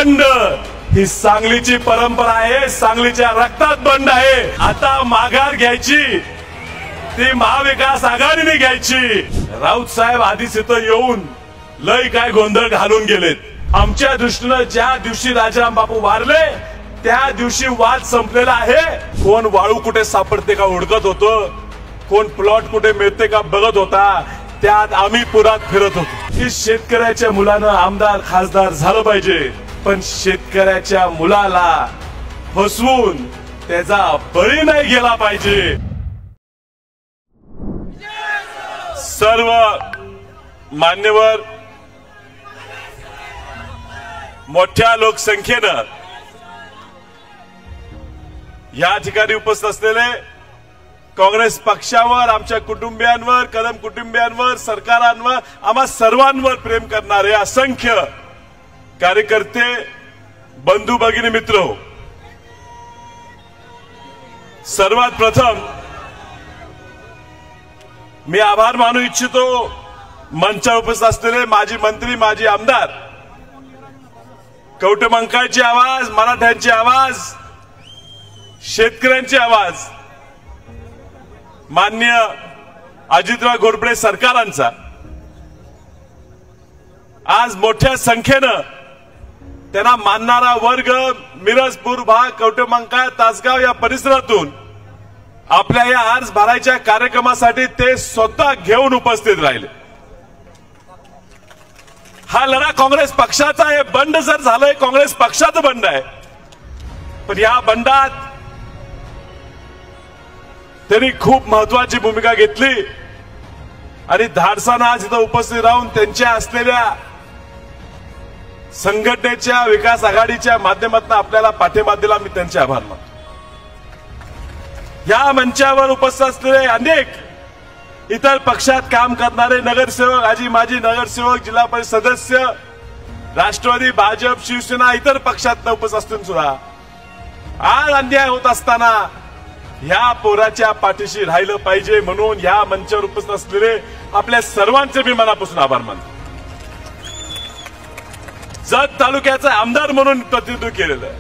बंड ही सांगलीची परंपरा आहे, सांगलीच्या रक्तात बंड आहे। आता माघार घ्यायची ती महाविकास आघाडीने घ्यायची। राऊत साहेब आधीच इथं येऊन लय काय गोंधळ घालून गेलेत। आमच्या दृष्टीने ज्या दिवशी राजाराम बापू वारले त्या दिवशी वाद संपलेला आहे। कोण वाळू कुठे सापडते का हुडकत होतो, कोण प्लॉट कुठे मिळते का बघत होता, त्यात आम्ही पुरात फिरत होतो की शेतकऱ्याच्या मुलानं आमदार खासदार झालं पाहिजे, पण शेतकऱ्याच्या मुलाला फसवून त्याचा बळी नाही गेला पाहिजे। सर्व मान्यवर मोठ्या लोकसंख्येनं या ठिकाणी उपस्थित असलेले काँग्रेस पक्षावर, आमच्या कुटुंबियांवर, कदम कुटुंबियांवर, सरकारांवर, आम्हा सर्वांवर प्रेम करणारे असंख्य कार्यकर्ते, बंधू भगिनी मित्र हो, सर्वात प्रथम मी आभार मानू इच्छितो मंचावर उपस्थित असलेले माजी मंत्री, माजी आमदार, कवठेमंकाळची आवाज, मराठ्यांची आवाज, शेतकऱ्यांची आवाज, माननीय अजितराव घोरपडे सरकारांचा। आज मोठ्या संख्येनं त्यांना मानणारा वर्ग मिरज, पूर्व, कवठेमंकाळ, तासगाव या परिसरातून आपल्या या अर्ज भरायच्या कार्यक्रमासाठी ते स्वतः घेऊन उपस्थित राहिले। हा लढा काँग्रेस पक्षाचा आहे। बंड जर झालंय काँग्रेस पक्षाचं बंड आहे, पण या बंडात त्यांनी खूप महत्वाची भूमिका घेतली आणि धाडसानं आज इथं उपस्थित राहून त्यांच्या असलेल्या संघटनेच्या विकास आघाडीच्या माध्यमातून आपल्याला पाठिंबा दिला। मी त्यांचे आभार मानतो। या मंचावर उपस्थित असलेले अनेक इतर पक्षात काम करणारे नगरसेवक, आजी माजी नगरसेवक, जिल्हा परिषद सदस्य, राष्ट्रवादी, भाजप, शिवसेना, इतर पक्षात उपस्थित असून सुद्धा आज अन्याय होत असताना ह्या पोराच्या पाठीशी राहिलं पाहिजे म्हणून ह्या मंचावर उपस्थित असलेले आपल्या सर्वांचे मी मनापासून आभार मानतो। जत तालुक्याचा आमदार म्हणून प्रतिनिधित्व केलेलं आहे।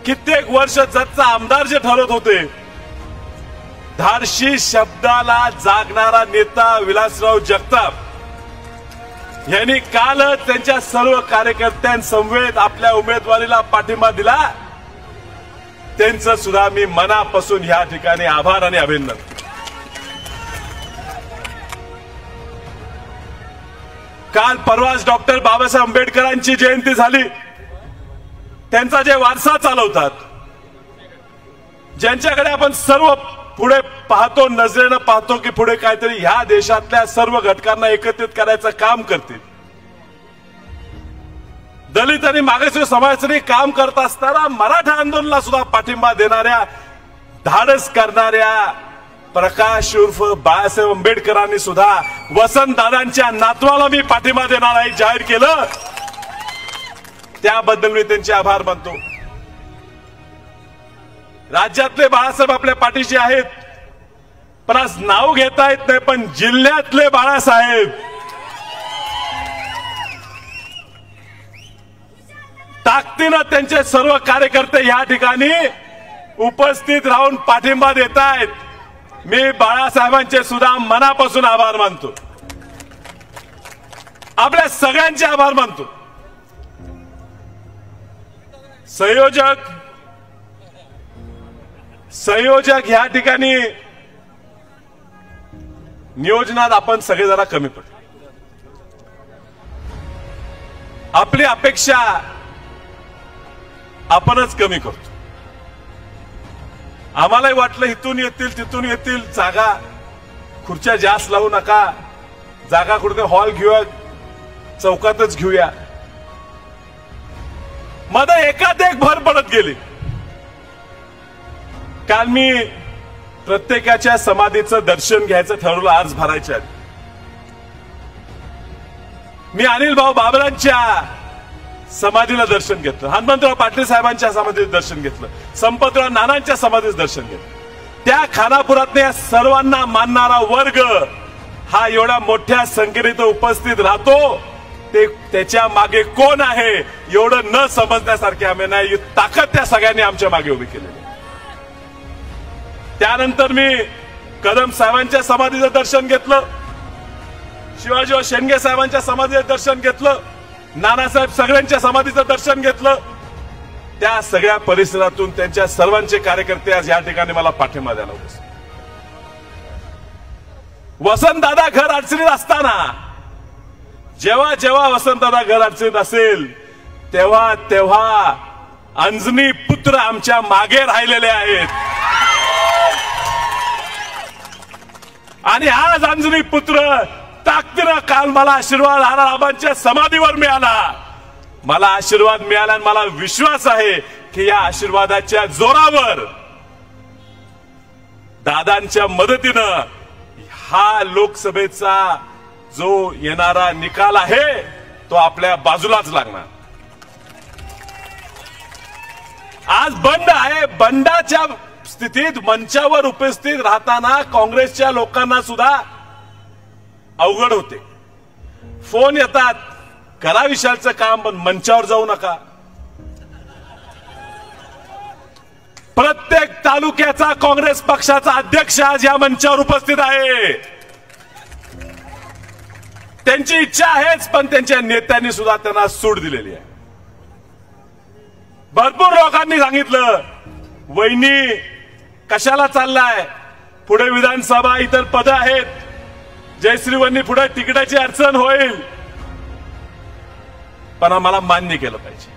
कित्येक वर्ष जतचा आमदार जे ठरवत होते, धाडशी शब्दाला जागणारा नेता विलासराव जगताप यांनी कालच त्यांच्या सर्व कार्यकर्त्यांसमवेत आपल्या उमेदवारीला पाठिंबा दिला। त्यांचं सुद्धा मी मनापासून या ठिकाणी आभार आणि अभिनंदन। काल परवाच डॉक्टर बाबासाहेब आंबेडकरांची जयंती झाली। त्यांचा जे वारसा चालवतात, ज्यांच्याकडे आपण सर्व पुढे पाहतो, नजरेनं पाहतो की पुढे काहीतरी ह्या देशातल्या सर्व घटकांना एकत्रित करायचं काम करतील, दलित आणि मागासवर्गीय समाजासाठी काम करत असताना मराठा आंदोलनाला सुद्धा पाठिंबा देणाऱ्या, धाडस करणाऱ्या प्रकाश उर्फ बाळासाहेब आंबेडकरांनी सुद्धा वसंतदादांच्या नातवाला मी पाठिंबा देणार आहे जाहीर केलं। त्याबद्दल मी त्यांचे आभार मानतो। राज्यातले बाळासाहेब आपल्या पाठीशी आहेत, पण आज नाव घेता येत नाही, पण जिल्ह्यातले बाळासाहेब ताकदीनं त्यांचे सर्व कार्यकर्ते या ठिकाणी उपस्थित राहून पाठिंबा देत आहेत। मी बाळासाहेबांचे सुद्धा मनापासून आभार मानतो, आपल्या सगळ्यांचे आभार मानतो। संयोजक या ठिकाणी नियोजनात आपण सगळे जरा कमी पडतो। आपली अपेक्षा आपणच कमी करतो। आम्हालाही वाटलं इथून येतील तिथून येतील, जागा खुर्च्या जास्त लावू नका, जागा कुठे हॉल घेऊया, चौकातच घेऊया, मध्ये एकात भर पडत गेली। काल मी प्रत्येकाच्या समाधीचं दर्शन घ्यायचं ठरवलं अर्ज भरायच्या आधी। मी अनिल भाऊ बाबरांच्या समाधीला दर्शन घेतलं, हनुमंतराव पाटील साहेबांच्या समाधीचं दर्शन घेतलं, संपतराव नानांच्या समाधीचं दर्शन घेतलं। त्या खानापुरात या सर्वांना मानणारा वर्ग हा एवढ्या मोठ्या संख्येने उपस्थित राहतो ते त्याच्या मागे कोण आहे एवढं न समजण्यासारखे आम्ही नाही, ताकद त्या सगळ्यांनी आमच्या मागे उभी केलेली. त्यानंतर मी कदम साहेबांच्या समाधीचं दर्शन घेतलं, शिवाजीराव शेंडगे साहेबांच्या समाधीचं दर्शन घेतलं, नानासाहेब सगळ्यांच्या समाधीचं दर्शन घेतलं. त्या सगळ्या परिसरातून त्यांच्या सर्वांचे कार्यकर्ते आज या ठिकाणी मला पाठिंबा द्यायला होते. वसंतदादा घर अडचणीत असताना, जेव्हा जेव्हा वसंतदादा घर अडचणीत असेल तेव्हा तेव्हा अंजनी पुत्र आमच्या मागे राहिलेले आहेत. आणि आज अंजनी पुत्र ताकदीनं काल मला आशीर्वाद आबांच्या समाधीवर मिळाला. मला आशीर्वाद मिळाला आणि मला विश्वास आहे की या आशीर्वादाच्या जोरावर दादांच्या मदतीनं हा लोकसभेचा जो येणारा निकाल आहे तो आपल्या बाजूलाच लागणार. आज बंड आहे. बंडाच्या स्थितीत मंचावर उपस्थित राहताना काँग्रेसच्या लोकांना सुद्धा अवघड होते. फोन येतात, करा विशालचं काम पण मंचावर जाऊ नका. प्रत्येक तालुक्याचा काँग्रेस पक्षाचा अध्यक्ष आज या मंचावर उपस्थित आहे. त्यांची इच्छा आहेच, पण त्यांच्या नेत्यांनी सुद्धा त्यांना सूट दिलेली आहे. भरपूर लोकांनी सांगितलं, वहिनी कशाला चाललाय, पुढे विधानसभा इतर पद आहेत, जयश्री वहिनी पुढे तिकिटाची अडचण होईल. पण आम्हाला मान्य केलं पाहिजे.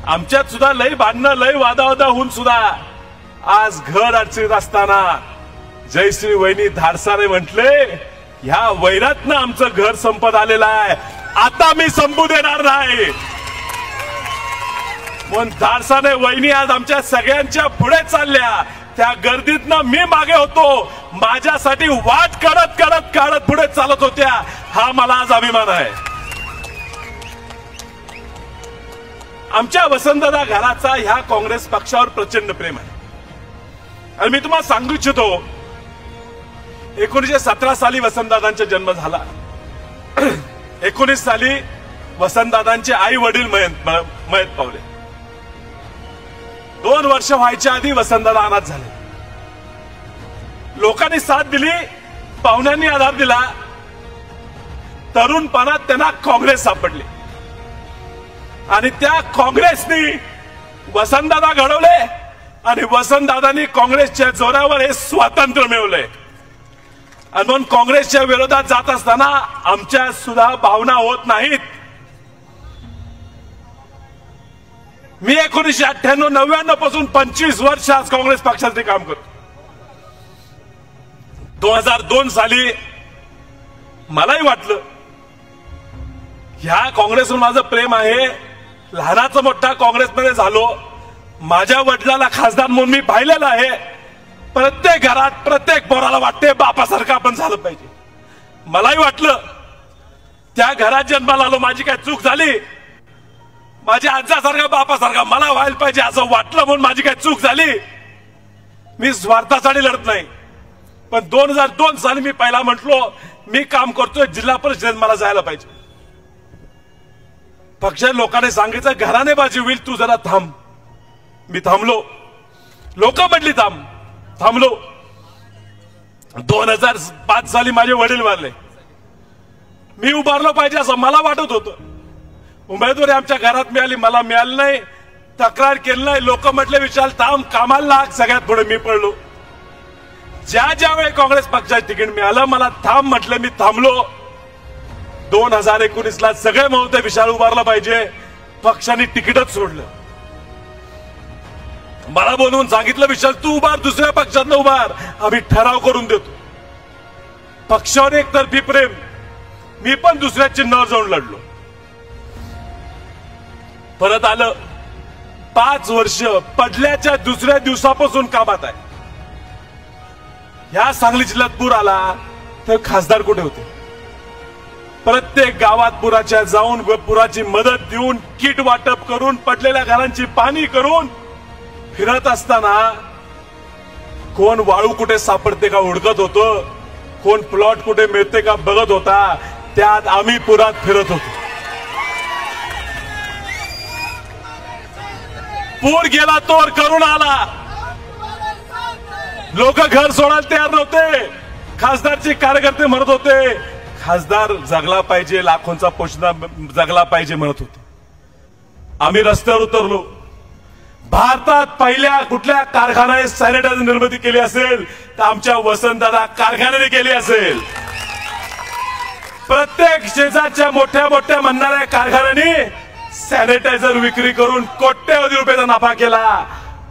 आमच्यात सुद्धा लय भांडणं, लय वादावादा होऊन सुद्धा आज घर अडचणीत असताना जयश्री वहिनी धाडसाने म्हटले, ह्या वैरातनं आमचं घर संपत आलेलं आहे, आता मी संपू देणार नाही. म्हणून धाडसाने वहिनी आज आमच्या सगळ्यांच्या पुढे चालल्या. त्या गर्दीतनं मी मागे होतो, माझ्यासाठी वाट काढत काढत काढत पुढे चालत होत्या. हा मला आज अभिमान आहे. आमच्या वसंतदादा घराचा ह्या काँग्रेस पक्षावर प्रचंड प्रेम आहे. आणि मी तुम्हाला सांगू इच्छितो, 1917 साली वसंतदादांचा जन्म झाला. 19 साली वसंतदादांचे आई वडील मयत पावले. 2 वर्ष व्हायच्या आधी वसंतदादा अनाथ झाले. लोकांनी साथ दिली, पाहुण्यांनी आधार दिला. तरुणपणात त्यांना काँग्रेस सापडली आणि त्या काँग्रेसनी वसंतदादा घडवले आणि वसंतदादांनी काँग्रेसच्या जोरावर हे स्वातंत्र्य मिळवले. आणि म्हणून काँग्रेसच्या विरोधात जात असताना आमच्या सुद्धा भावना होत नाहीत. मी 1998-99 पासून 25 वर्ष आज काँग्रेस पक्षाचे काम करतो. 2002 साली मलाही वाटलं ह्या काँग्रेसवर माझं प्रेम आहे. लहानाचा मोठा काँग्रेसमध्ये झालो. माझ्या वडिलाला खासदार म्हणून मी पाहिलेलं आहे. प्रत्येक घरात प्रत्येक पोराला वाटते बापासारखं आपण झालं पाहिजे. मलाही वाटलं, त्या घरात जन्माला आलो, माझी काय चूक झाली, माझ्या आजासारखा बापासारखा मला व्हायला पाहिजे असं वाटलं म्हणून माझी काय चूक झाली. मी स्वार्थासाठी लढत नाही. पण 2002 साली मी पहिला म्हटलो, मी काम करतोय जिल्हा परिषदेत, मला जायला पाहिजे. पक्षाच्या लोकांनी सांगितलं घराने बाजी होईल, तू जरा थांब. मी थांबलो. लोक म्हटली थांब. थांबलो. 2005 साली माझे वडील वारले. मी उभारलो पाहिजे असं मला वाटत होतं. उमेदवारी आमच्या घरात मिळाली, मला मिळाली नाही. तक्रार केली नाही. लोक म्हटले विशाल थांब, कामाला लाग. सगळ्यात पुढे मी पडलो. ज्या वेळी काँग्रेस पक्षाचे तिकीट मिळालं, मला थांब म्हटलं, मी थांबलो. 2019ला सगळे म्हणते विशाल उभारला पाहिजे, पक्षाने तिकीटच सोडलं. मला बोलवून सांगितलं विशाल तू उभार, दुसऱ्या पक्षातनं उभार, आम्ही ठराव करून देतो. पक्षावर एकतर्फी प्रेम. मी पण दुसऱ्या चिन्हावर जाऊन लढलो. परत आलं. 5 वर्ष पडल्याच्या दुसऱ्या दिवसापासून कामात आहे. ह्या सांगली जिल्ह्यात पूर आला तर खासदार कुठे होते? प्रत्येक गावात पुराच्या जाऊन पुराची मदत देऊन, किट वाटप करून, पडलेल्या घरांची पाणी करून फिरत असताना कोण वाळू कुठे सापडते का हुडकत होतं, कोण प्लॉट कुठे मिळते का बघत होता. त्यात आम्ही पुरात फिरत होतो. पूर गेला तोवर करून आला. लोक घर सोडायला तयार नव्हते. खासदारचे कार्यकर्ते म्हणत होते खासदार जगला पाहिजे, लाखोंचा पोषणा जगला पाहिजे म्हणत होते. आम्ही रस्त्यावर उतरलो. भारतात पहिल्या कुठल्या कारखान्याने सॅनिटायझर निर्मिती केली असेल तर आमच्या वसंतदादा कारखान्याने केली असेल. प्रत्येक शेजारच्या मोठ्या मोठ्या म्हणणाऱ्या कारखान्यांनी सॅनिटायझर विक्री करून कोट्यवधी रुपयाचा नफा केला.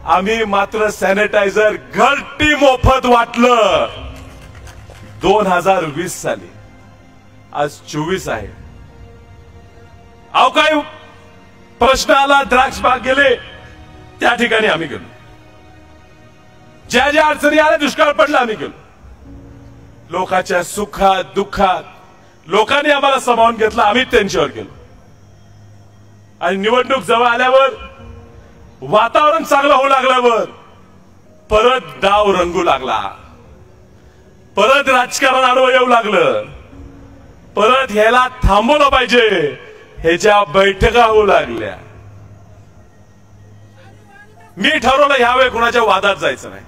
आम्ही मात्र सॅनिटायझर घरटी मोफत वाटलं. 2020 साली, आज 24 आहे. अहो काही प्रश्न आला, द्राक्ष बाग गेले, त्या ठिकाणी आम्ही गेलो. ज्या ज्या अडचणी आल्या, दुष्काळ पडला, आम्ही गेलो. लोकांच्या सुखात दुःखात लोकांनी आम्हाला सामावून घेतलं, आम्ही त्यांच्यावर गेलो. आणि निवडणूक जवळ आल्यावर, वातावरण चांगलं होऊ लागल्यावर परत डाव रंगू लागला. परत राजकारण आडवं येऊ लागलं. परत ह्याला थांबवलं पाहिजे ह्याच्या बैठका होऊ लागल्या. मी ठरवलं ह्यावेळी कुणाच्या वादात जायचं नाही.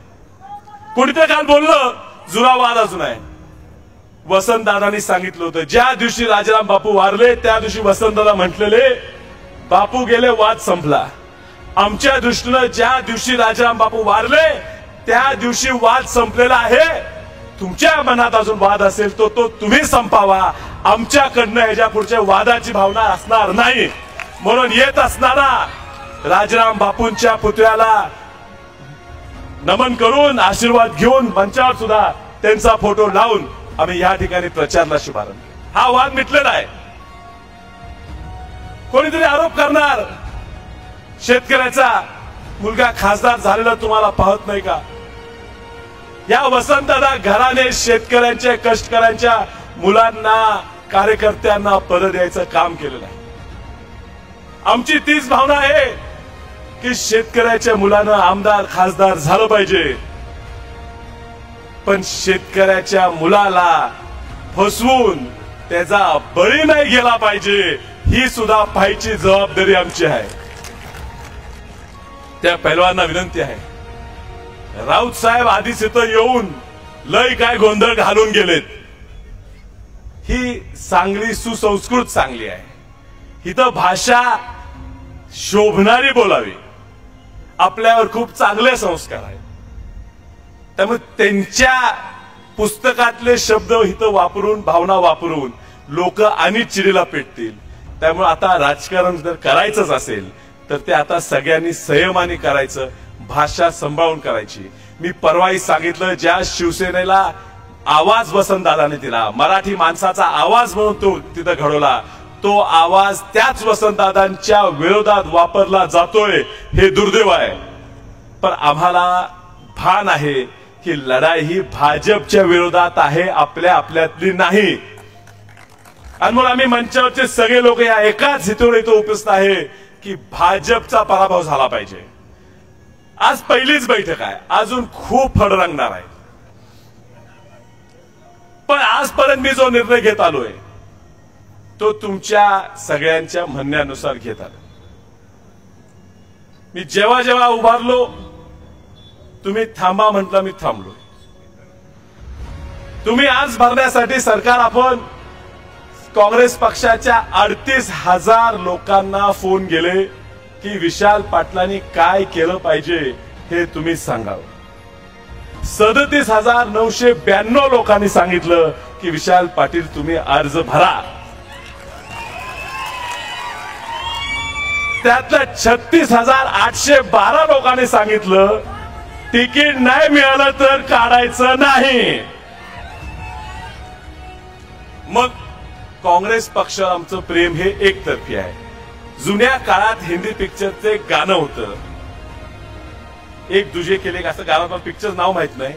कुणीतरी काल बोललं जुना वाद अजून आहे. वसंतदादांनी सांगितलं होतं ज्या दिवशी राजाराम बापू वारले त्या दिवशी वसंतदादा म्हटलेले बापू गेले वाद संपला. आमच्या दृष्टीनं ज्या दिवशी राजाराम बापू वारले त्या दिवशी वाद संपलेला आहे. तुमच्या मनात अजून वाद असेल तो तुम्ही संपावा. आमच्याकडनं ह्याच्या पुढच्या वादाची भावना असणार नाही. म्हणून येत असणारा राजाराम बापूंच्या पुतळ्याला नमन करून आशीर्वाद घेऊन मंचावर सुद्धा त्यांचा फोटो लावून आम्ही या ठिकाणी प्रचारला शुभारंभ. हा वाद मिटलेला आहे. कोणीतरी आरोप करणार शेतकऱ्याचा मुलगा खासदार झालेला तुम्हाला पाहत नाही का? या वसंतदादा घराने शेतकऱ्यांच्या कष्टकऱ्यांच्या मुलांना कार्यकर्त्यांना पद द्यायचं काम केलेलं आहे. आमची तीच भावना आहे की शेतकऱ्याच्या मुलानं आमदार खासदार झालं पाहिजे. पण शेतकऱ्याच्या मुलाला फसवून त्याचा बळी नाही गेला पाहिजे ही सुद्धा पाहायची जबाबदारी आमची आहे. त्या पैलवांना विनंती आहे, राऊत साहेब आधीच इथं येऊन लय काय गोंधळ घालून गेलेत. ही सांगली सुसंस्कृत सांगली आहे. इथं भाषा शोभणारी बोलावी. आपल्यावर खूप चांगले संस्कार आहेत. त्यामुळे त्यांच्या पुस्तकातले शब्द इथं वापरून भावना वापरून लोक आणि चिडीला पेटतील. त्यामुळे आता राजकारण जर करायचंच असेल तर ते आता सगळ्यांनी संयमाने करायचं, भाषा सांभाळून करायची. मी परवाही सांगितलं ज्या शिवसेनेला आवाज वसंतदादाने दिला, मराठी माणसाचा आवाज म्हणून तो तिथं घडवला, तो आवाज त्याच वसंतदादांच्या विरोधात वापरला जातोय हे दुर्दैव आहे. पण आम्हाला भान आहे की लढाई ही भाजपच्या विरोधात आहे, आपल्यातली नाही. आणि म्हणून आम्ही मंचावरचे सगळे लोक या एकाच हेतूने इथं उपस्थित आहे की भाजपचा पराभव झाला पाहिजे. आज पहिलीच बैठक आहे, अजून खूप फड रंगणार आहे. पण आजपर्यंत मी जो निर्णय घेत आलोय तो तुमच्या सगळ्यांच्या म्हणण्यानुसार घेत आलो. मी जेव्हा जेव्हा उभारलो तुम्ही थांबा म्हटलं, मी थांबलो. तुम्ही आज भरण्यासाठी सरकार आपण काँग्रेस पक्षाच्या 38,000 लोकांना फोन गेले की विशाल पाटलांनी काय केलं पाहिजे हे तुम्ही सांगावं. 37,992 लोकांनी सांगितलं की विशाल पाटील तुम्ही अर्ज भरा. त्यातल्या 36,812 लोकांनी सांगितलं तिकीट नाही मिळालं तर काढायचं नाही. मग काँग्रेस पक्षावर आमचं प्रेम हे एकतर्फी आहे. जुन्या काळात हिंदी पिक्चरचं एक गाणं होतं, एक दुजे केले असं गाणं, पण पिक्चर नाव माहित नाही.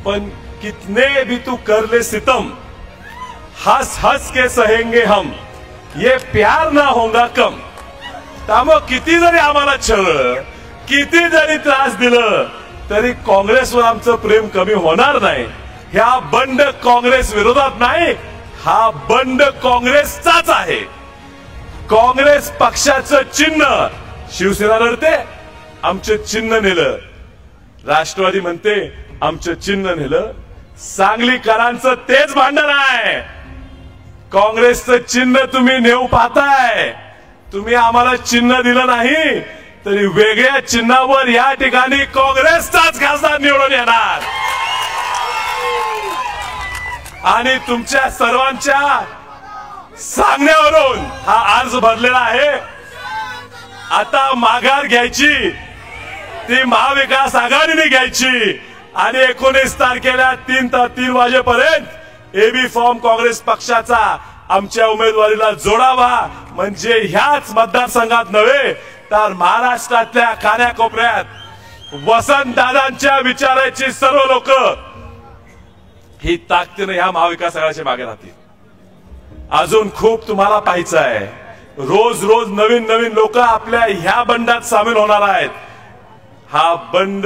पण कितने भी तू कर ले सितम हंस हंस के सहेंगे हम, ये प्यार ना होगा कम. त्यामुळे किती जरी आम्हाला छळ, किती जरी त्रास दिलं तरी काँग्रेसवर आमचं प्रेम कमी होणार नाही. ह्या बंड काँग्रेस विरोधात नाही, हा बंड काँग्रेसचाच आहे. काँग्रेस पक्षाचं चिन्ह शिवसेना लढते, आमचं चिन्ह नेलं. राष्ट्रवादी म्हणते आमचं चिन्ह नेलं. सांगलीकरांचं तेच भांडण आहे. काँग्रेसचं चिन्ह तुम्ही नेऊ पाहताय. तुम्ही आम्हाला चिन्ह दिलं नाही तरी वेगळ्या चिन्हावर या ठिकाणी काँग्रेसचाच खासदार निवडून येणार. आणि तुमच्या सर्वांच्या सांगण्यावरून हा अर्ज भरलेला आहे. आता माघार घ्यायची ती महाविकास आघाडीने घ्यायची आणि 19 तारखेला 3 वाजेपर्यंत एबी फॉर्म काँग्रेस पक्षाचा आमच्या उमेदवारीला जोडावा. म्हणजे ह्याच मतदारसंघात नव्हे तर महाराष्ट्रातल्या कानाकोपऱ्यात वसंतदादांच्या विचाराची सर्व लोक ही ताकदीने ह्या महाविकास आघाडीच्या मागे राहतील. अजून खूप तुम्हाला पाहायचं आहे. रोज रोज नवीन नवीन लोक आपल्या ह्या बंडात सामील होणार आहेत. हा बंड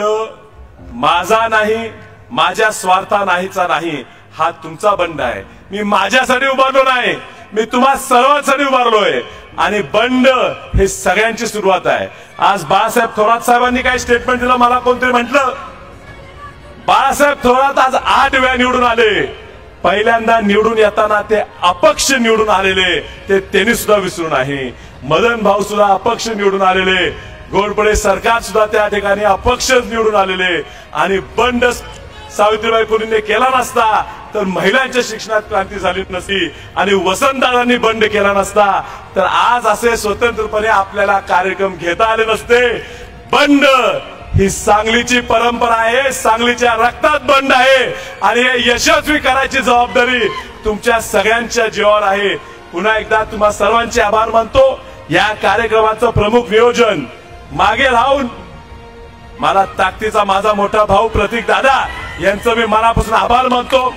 माझा नाही, माझ्या स्वार्था नाहीचा नाही, हा तुमचा बंड आहे. मी माझ्यासाठी उभारलो नाही, मी तुम्हा सर्वांसाठी उभारलोय. आणि बंड हे सगळ्यांची सुरुवात आहे. आज बाळासाहेब थोरात साहेबांनी काही स्टेटमेंट दिलं. मला कोणतरी म्हटलं बाळासाहेब थोरात आज 8 वेळा निवडून आले. पहिल्यांदा निवडून येताना ते अपक्ष निवडून आलेले ते त्यांनी सुद्धा विसरू नाही. मदन भाऊ सुद्धा अपक्ष निवडून आलेले. घोरपडे सरकार सुद्धा त्या ठिकाणी अपक्ष निवडून आलेले. आणि बंड सावित्रीबाई फुलेंनी केला नसता तर महिलांच्या शिक्षणात क्रांती झाली नसती आणि वसंतदादांनी बंड केला नसता तर आज असे स्वतंत्रपणे आपल्याला कार्यक्रम घेता आले नसते. बंड ही सांगलीची परंपरा आहे. सांगलीच्या रक्तात बंड आहे आणि हे यशस्वी करायची जबाबदारी तुमच्या सगळ्यांच्या जीवावर आहे. पुन्हा एकदा तुम्हा सर्वांचे आभार मानतो. या कार्यक्रमाचं प्रमुख नियोजन मागे राहून मला ताकदीचा माझा मोठा भाऊ प्रतीक दादा यांचं मी मनापासून आभार मानतो.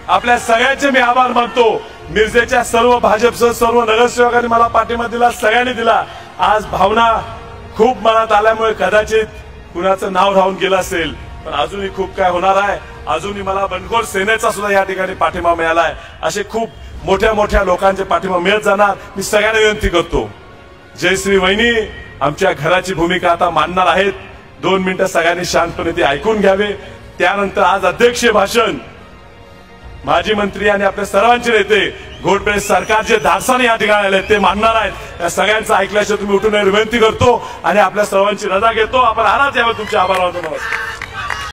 आपल्या सगळ्यांचे मी आभार मानतो. मिरजेच्या सर्व भाजपसह सर्व नगरसेवकांनी मला पाठिंबा दिला, सगळ्यांनी दिला. आज भावना खूप मनात आल्यामुळे कदाचित कुणाचं नाव राहून गेलं असेल, पण अजूनही खूप काय होणार आहे. अजूनही मला बंडखोर सेनेचा सुद्धा या ठिकाणी पाठिंबा मिळालाय. असे खूप मोठ्या मोठ्या लोकांचे पाठिंबा मिळत जाणार. मी सगळ्यांना विनंती करतो, जयश्री वहिनी आमच्या घराची भूमिका आता मांडणार आहेत. 2 मिनिटं सगळ्यांनी शांतपणे ते ऐकून घ्यावे. त्यानंतर आज अध्यक्षीय भाषण माजी मंत्री आणि आपल्या सर्वांचे नेते घोरपडे सरकार जे धाडसाने या ठिकाणी आले ते मानणार आहेत. त्या सगळ्यांचं ऐकल्याशिवाय तुम्ही उठून विनंती करतो आणि आपल्या सर्वांची रजा घेतो. आपण आरात यावे. तुमचे आभार मानतो. नमस्कार.